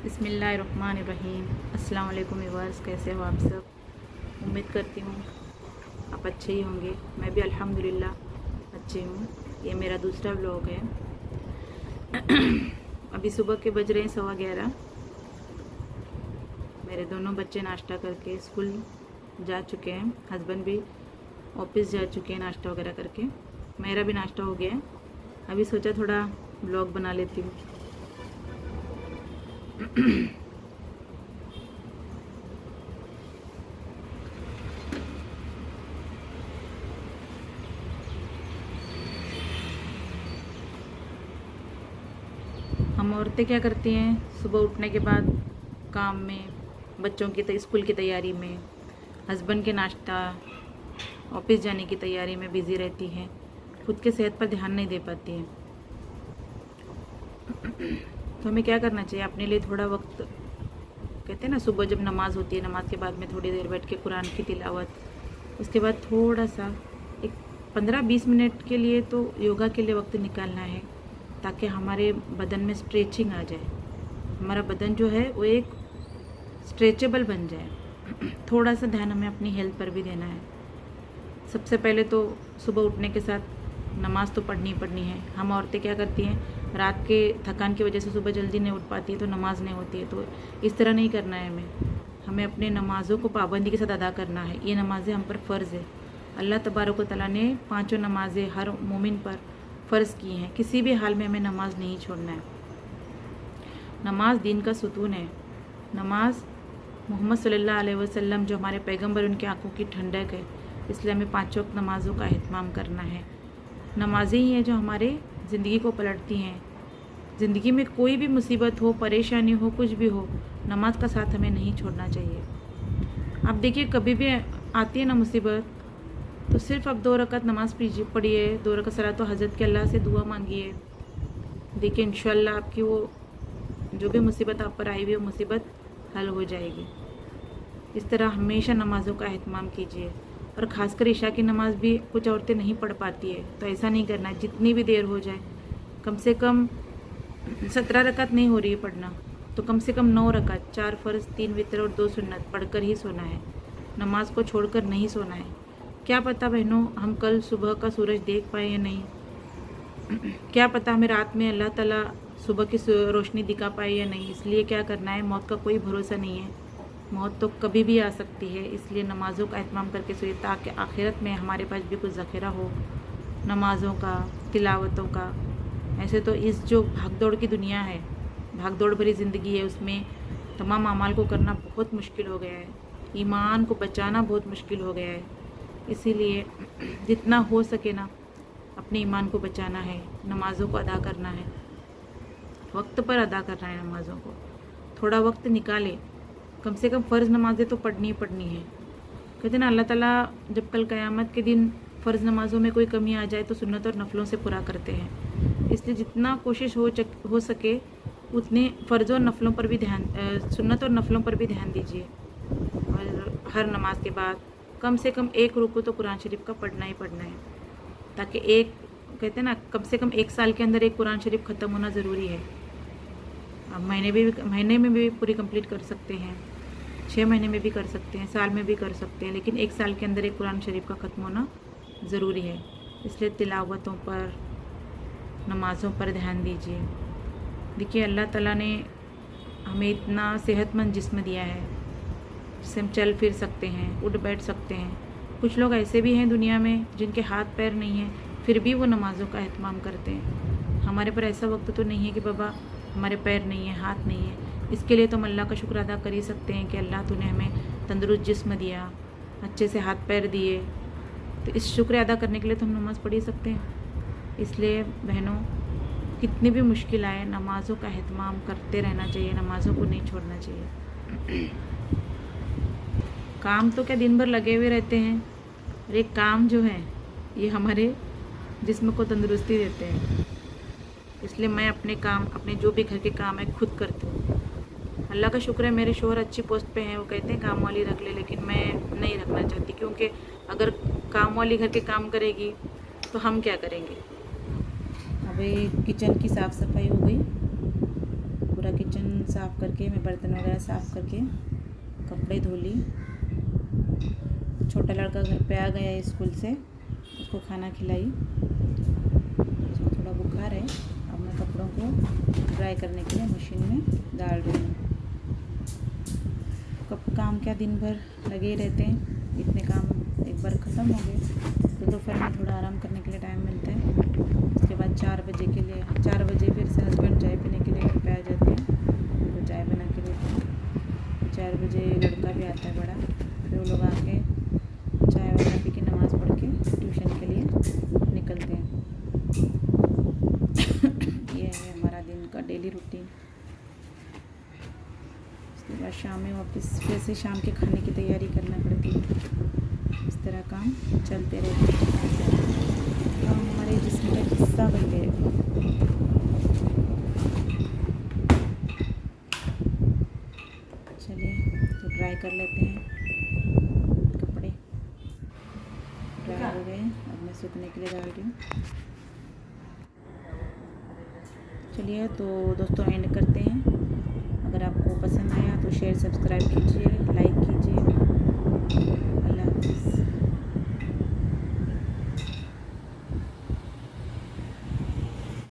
बिस्मिल्लाहिर्रहमानिर्रहीम। अस्सलाम वालेकुम व्यूअर्स, कैसे हो आप सब। उम्मीद करती हूँ आप अच्छे ही होंगे। मैं भी अल्हम्दुलिल्लाह अच्छी हूँ। ये मेरा दूसरा व्लॉग है। अभी सुबह के बज रहे हैं 11:15। मेरे दोनों बच्चे नाश्ता करके स्कूल जा चुके हैं। हस्बैंड भी ऑफिस जा चुके हैं नाश्ता वगैरह करके। मेरा भी नाश्ता हो गया है। अभी सोचा थोड़ा व्लॉग बना लेती हूँ। हम औरतें क्या करती हैं, सुबह उठने के बाद काम में, बच्चों की स्कूल की तैयारी में, हस्बैंड के नाश्ता, ऑफिस जाने की तैयारी में बिज़ी रहती हैं। खुद के सेहत पर ध्यान नहीं दे पाती हैं। तो हमें क्या करना चाहिए, अपने लिए थोड़ा वक्त, कहते हैं ना, सुबह जब नमाज़ होती है, नमाज के बाद में थोड़ी देर बैठ के कुरान की तिलावत, उसके बाद थोड़ा सा एक 15-20 मिनट के लिए तो योगा के लिए वक्त निकालना है, ताकि हमारे बदन में स्ट्रेचिंग आ जाए, हमारा बदन जो है वो एक स्ट्रेचेबल बन जाए। थोड़ा सा ध्यान हमें अपनी हेल्थ पर भी देना है। सबसे पहले तो सुबह उठने के साथ नमाज़ तो पढ़नी है। हम औरतें क्या करती हैं, रात के थकान की वजह से सुबह जल्दी नहीं उठ पाती है तो नमाज़ नहीं होती है। तो इस तरह नहीं करना है हमें अपने नमाज़ों को पाबंदी के साथ अदा करना है। ये नमाज़ें हम पर फ़र्ज़ है। अल्लाह तबारक व तआला ने 5 नमाज़ें हर मोमिन पर फ़र्ज़ की हैं। किसी भी हाल में हमें नमाज़ नहीं छोड़ना है। नमाज दीन का सुतून है। नमाज मोहम्मद सल्लल्लाहु अलैहि वसल्लम जो हमारे पैगंबर, उनकी आंखों की ठंडक है। इसलिए हमें 5 वक्त नमाज़ों का एहतमाम करना है। नमाज़ें ही हैं जो हमारे ज़िंदगी को पलटती हैं। ज़िंदगी में कोई भी मुसीबत हो, परेशानी हो, कुछ भी हो, नमाज का साथ हमें नहीं छोड़ना चाहिए। आप देखिए, कभी भी आती है ना मुसीबत, तो सिर्फ आप 2 रकात नमाज़ पढ़िए, 2 रकात सलात हज़रत के अल्लाह से दुआ मांगिए। देखिए इंशाअल्लाह आपकी वो जो भी मुसीबत आप पर आई हुई, वो मुसीबत हल हो जाएगी। इस तरह हमेशा नमाज़ों का एहतमाम कीजिए। और ख़ासकर इशा की नमाज़ भी कुछ औरतें नहीं पढ़ पाती है, तो ऐसा नहीं करना है। जितनी भी देर हो जाए, कम से कम 17 रकात नहीं हो रही है पढ़ना, तो कम से कम 9 रकात, 4 फ़र्ज़, 3 वितर और 2 सुन्नत पढ़कर ही सोना है। नमाज को छोड़कर नहीं सोना है। क्या पता बहनों, हम कल सुबह का सूरज देख पाए या नहीं। क्या पता हमें रात में अल्लाह ताला सुबह की रोशनी दिखा पाए या नहीं। इसलिए क्या करना है, मौत का कोई भरोसा नहीं है। मौत तो कभी भी आ सकती है। इसलिए नमाज़ों का एहतमाम करके सोइए, ताकि आखिरत में हमारे पास भी कुछ ज़ख़ीरा हो नमाज़ों का, तिलावतों का। ऐसे तो इस जो भागदौड़ की दुनिया है, भागदौड़ भरी ज़िंदगी है, उसमें तमाम अमाल को करना बहुत मुश्किल हो गया है। ईमान को बचाना बहुत मुश्किल हो गया है। इसीलिए जितना हो सके ना, अपने ईमान को बचाना है, नमाज़ों को अदा करना है, वक्त पर अदा करना है नमाज़ों को। थोड़ा वक्त निकाले, कम से कम फ़र्ज़ नमाज़ें तो पढ़नी है। कहते ना, अल्लाह ताला जब कल क़यामत के दिन फ़र्ज़ नमाज़ों में कोई कमी आ जाए तो सुन्नत और नफ़लों से पूरा करते हैं। इसलिए जितना कोशिश हो सके उतने फ़र्ज़ और नफ़लों पर भी सुन्नत और नफ़लों पर भी ध्यान दीजिए। और हर नमाज के बाद कम से कम 1 रुकू तो कुरान शरीफ का पढ़ना है, ताकि कहते हैं ना, कम से कम 1 साल के अंदर एक कुरान शरीफ ख़त्म होना ज़रूरी है। आप महीने में भी पूरी कंप्लीट कर सकते हैं, 6 महीने में भी कर सकते हैं, साल में भी कर सकते हैं, लेकिन 1 साल के अंदर एक कुरान शरीफ का ख़त्म होना ज़रूरी है। इसलिए तिलावतों पर, नमाज़ों पर ध्यान दीजिए। देखिए, अल्लाह ताला ने हमें इतना सेहतमंद जिस्म दिया है, जिससे हम चल फिर सकते हैं, उठ बैठ सकते हैं। कुछ लोग ऐसे भी हैं दुनिया में जिनके हाथ पैर नहीं हैं, फिर भी वो नमाज़ों का एहतमाम करते हैं। हमारे पर ऐसा वक्त तो नहीं है कि बाबा हमारे पैर नहीं है, हाथ नहीं है। इसके लिए तो हम अल्लाह का शुक्र अदा कर ही सकते हैं कि अल्लाह तूने हमें तंदुरुस्त जिस्म दिया, अच्छे से हाथ पैर दिए। तो इस शुक्र अदा करने के लिए तो हम नमाज़ पढ़ ही सकते हैं। इसलिए बहनों, कितनी भी मुश्किल आए, नमाज़ों का एहतमाम करते रहना चाहिए, नमाज़ों को नहीं छोड़ना चाहिए। काम तो क्या दिन भर लगे हुए रहते हैं, और एक काम जो है ये हमारे जिस्म को तंदुरुस्ती देते हैं। इसलिए मैं अपने जो भी घर के काम है खुद करती हूँ। अल्लाह का शुक्र है, मेरे शोहर अच्छी पोस्ट पे हैं। वो कहते हैं काम वाली रख ले, लेकिन मैं नहीं रखना चाहती, क्योंकि अगर काम वाली घर के काम करेगी तो हम क्या करेंगे। अभी किचन की साफ़ सफाई हो गई, पूरा किचन साफ़ करके, मैं बर्तन वगैरह साफ़ करके कपड़े धो ली। छोटा लड़का घर पे आ गया है स्कूल से, उसको खाना खिलाई, उसको थोड़ा बुखार है। अब मैं कपड़ों को ड्राई करने के लिए मशीन में डाल रही हूँ। काम क्या दिन भर लगे ही रहते हैं, इतने काम एक बार ख़त्म हो गए तो दोपहर में थोड़ा आराम करने के लिए टाइम मिलता है। उसके बाद 4 बजे फिर से हस्बैंड चाय पीने के लिए घर पे आ जाते हैं, तो चाय बना के देते हैं। 4 बजे लड़का भी आता है बड़ा, फिर वो लोग आके चाय वगैरह पी के नमाज़ पढ़ के ट्यूशन के लिए निकलते हैं। ये है हमारा दिन का डेली रूटीन। उसके बाद शाम में वापस फिर से शाम के खाने की तैयारी करना पड़ती है। इस तरह काम चलते रहते हैं। काम हमारे जिस्म का हिस्सा बन गए। चलिए तो ड्राई कर लेते हैं। कपड़े ड्राई हो गए, अब मैं सूखने के लिए डाल रही हूँ। चलिए तो दोस्तों एंड करते हैं। अगर आपको पसंद आया तो शेयर सब्सक्राइब कीजिए, लाइक कीजिए।